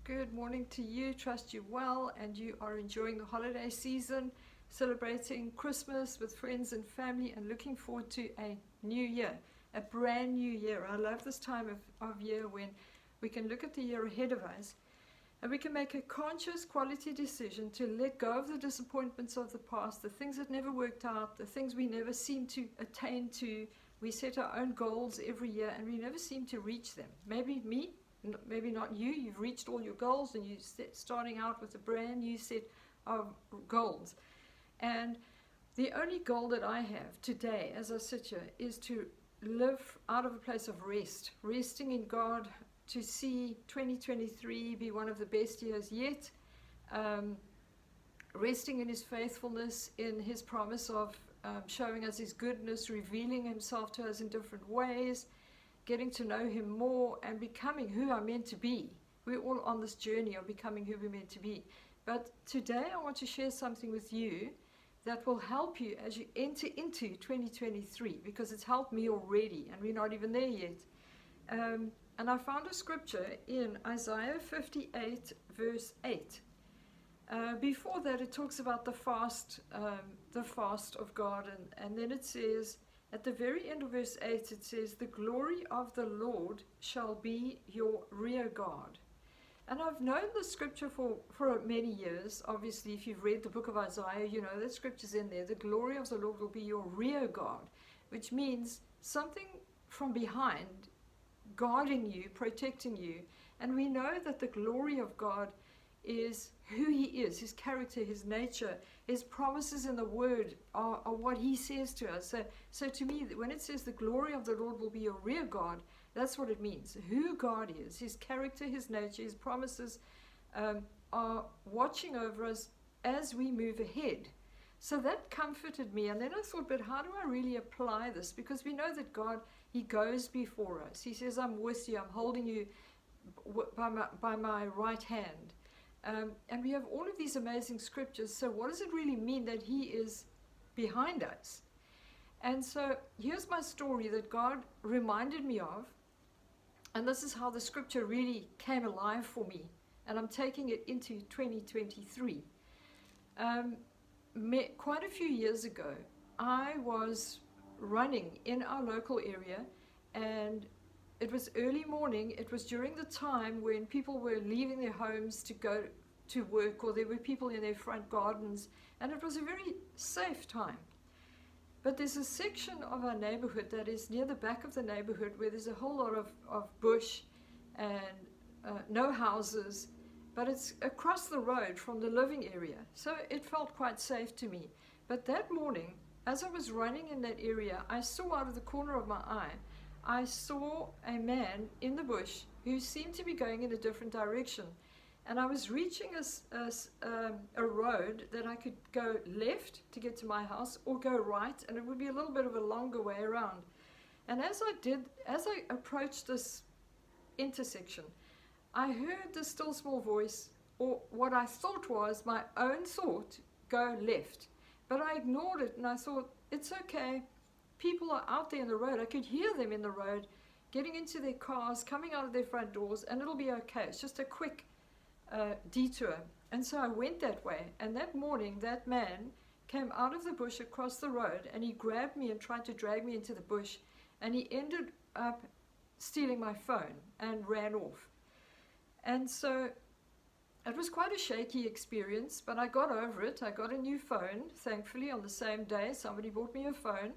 Good morning to you. Trust you well and you are enjoying the holiday season, celebrating Christmas with friends and family, and looking forward to a new year, a brand new year. I love this time of year when we can look at the year ahead of us and we can make a conscious quality decision to let go of the disappointments of the past, the things that never worked out, the things we never seem to attain to. We set our own goals every year and we never seem to reach them. Maybe me, maybe not you. You've reached all your goals and you're starting out with a brand new set of goals. And the only goal that I have today as I sit here is to live out of a place of rest, resting in God, to see 2023 be one of the best years yet, resting in His faithfulness, in His promise of showing us His goodness, revealing Himself to us in different ways, getting to know Him more and becoming who I'm meant to be. We're all on this journey of becoming who we're meant to be. But today I want to share something with you that will help you as you enter into 2023, because it's helped me already and we're not even there yet. And I found a scripture in Isaiah 58 verse 8. Before that it talks about the fast of God, and then it says, at the very end of verse 8 it says, the glory of the Lord shall be your rear guard. And I've known the scripture for many years. Obviously, if you've read the book of Isaiah, you know that scripture's in there. The glory of the Lord will be your rear guard, which means something from behind guarding you, protecting you. And we know that the glory of God is who He is, His character, His nature, His promises in the Word are what He says to us. So to me, when it says the glory of the Lord will be your rear guard, that's what it means. Who God is, His character, His nature, His promises are watching over us as we move ahead. So that comforted me. And then I thought, but how do I really apply this? Because we know that God, He goes before us. He says, I'm with you, I'm holding you by my right hand. And we have all of these amazing scriptures. So what does it really mean that He is behind us? And so here's my story that God reminded me of. And this is how the scripture really came alive for me. And I'm taking it into 2023. Quite a few years ago, I was running in our local area, and it was early morning. It was during the time when people were leaving their homes to go to work, or there were people in their front gardens, and it was a very safe time. But there's a section of our neighborhood that is near the back of the neighborhood where there's a whole lot of bush and no houses, but it's across the road from the living area. So it felt quite safe to me. But that morning, as I was running in that area, I saw out of the corner of my eye, I saw a man in the bush who seemed to be going in a different direction. And I was reaching a road that I could go left to get to my house or go right, and it would be a little bit of a longer way around. And as I approached this intersection, I heard the still small voice, or what I thought was my own thought, go left. But I ignored it and I thought, it's okay. People are out there in the road. I could hear them in the road, getting into their cars, coming out of their front doors, and it'll be okay. It's just a quick detour. And so I went that way. And that morning, that man came out of the bush across the road, and he grabbed me and tried to drag me into the bush. And he ended up stealing my phone and ran off. And so it was quite a shaky experience, but I got over it. I got a new phone, thankfully, on the same day. Somebody bought me a phone,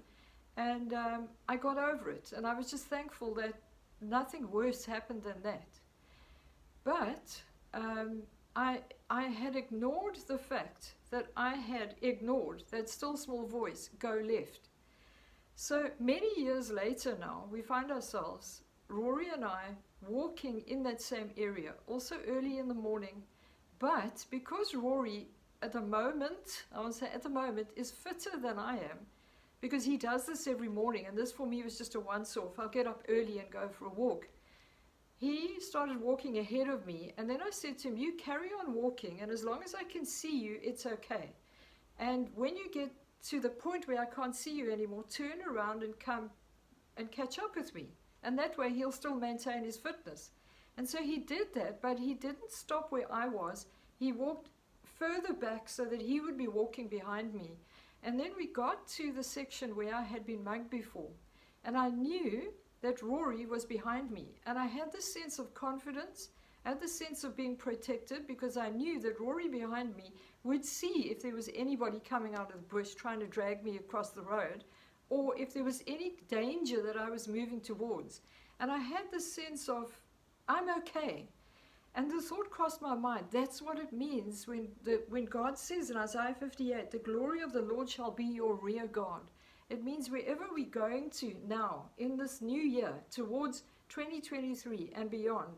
and I got over it. And I was just thankful that nothing worse happened than that. But I had ignored the fact that I had ignored that still small voice, go left. So many years later now, we find ourselves, Rory and I, walking in that same area, also early in the morning. But because Rory, at the moment, I want to say at the moment, is fitter than I am, because he does this every morning, and this for me was just a once-off. I'll get up early and go for a walk. He started walking ahead of me, and then I said to him, you carry on walking, and as long as I can see you, it's okay. And when you get to the point where I can't see you anymore, turn around and come and catch up with me. And that way he'll still maintain his fitness. And so he did that, but he didn't stop where I was. He walked further back so that he would be walking behind me. And then we got to the section where I had been mugged before. And I knew that Rory was behind me. And I had this sense of confidence, I had this sense of being protected, because I knew that Rory behind me would see if there was anybody coming out of the bush trying to drag me across the road, or if there was any danger that I was moving towards. And I had this sense of, I'm okay. And the thought crossed my mind, that's what it means when God says in Isaiah 58, the glory of the Lord shall be your rear guard. It means wherever we're going to now, in this new year, towards 2023 and beyond,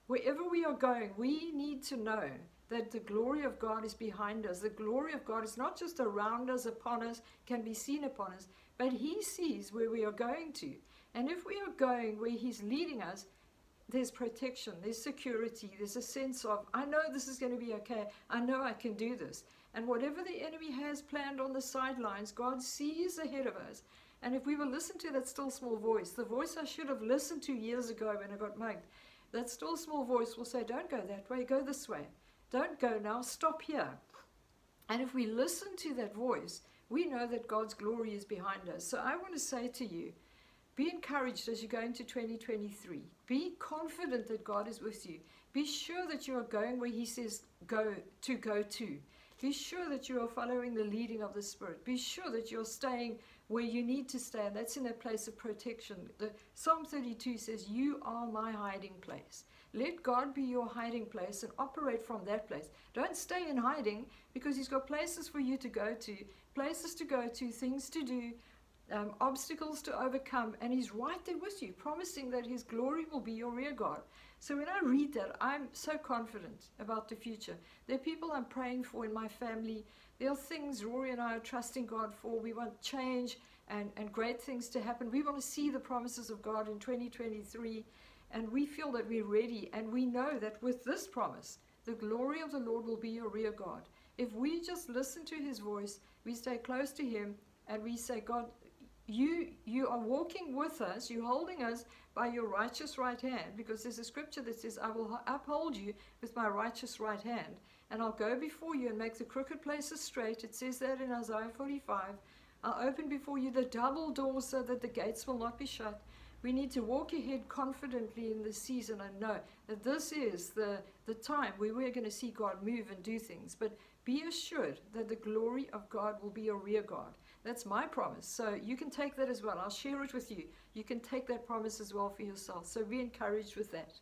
wherever we are going, we need to know that the glory of God is behind us. The glory of God is not just around us, upon us, can be seen upon us, but He sees where we are going to. And if we are going where He's leading us, there's protection, there's security, there's a sense of, I know this is going to be okay, I know I can do this. And whatever the enemy has planned on the sidelines, God sees ahead of us. And if we will listen to that still small voice, the voice I should have listened to years ago when I got mugged, that still small voice will say, don't go that way, go this way. Don't go now, stop here. And if we listen to that voice, we know that God's glory is behind us. So I want to say to you, be encouraged as you go into 2023. Be confident that God is with you. Be sure that you are going where He says go to. Be sure that you are following the leading of the Spirit. Be sure that you're staying where you need to stay, and that's in a place of protection. Psalm 32 says, you are my hiding place. Let God be your hiding place and operate from that place. Don't stay in hiding, because He's got places for you to go to, things to do, obstacles to overcome, and He's right there with you, promising that His glory will be your rear guard. So when I read that, I'm so confident about the future. There are people I'm praying for in my family. There are things Rory and I are trusting God for. We want change and great things to happen. We want to see the promises of God in 2023, and we feel that we're ready, and we know that with this promise, the glory of the Lord will be your rear guard. If we just listen to His voice, we stay close to Him, and we say, God, you are walking with us, you're holding us by your righteous right hand, because there's a scripture that says, I will uphold you with my righteous right hand, and I'll go before you and make the crooked places straight. It says that in Isaiah 45. I'll open before you the double doors so that the gates will not be shut. We need to walk ahead confidently in this season and know that this is the time where we're going to see God move and do things. But be assured that the glory of God will be your rear guard. That's my promise. So you can take that as well. I'll share it with you. You can take that promise as well for yourself. So be encouraged with that.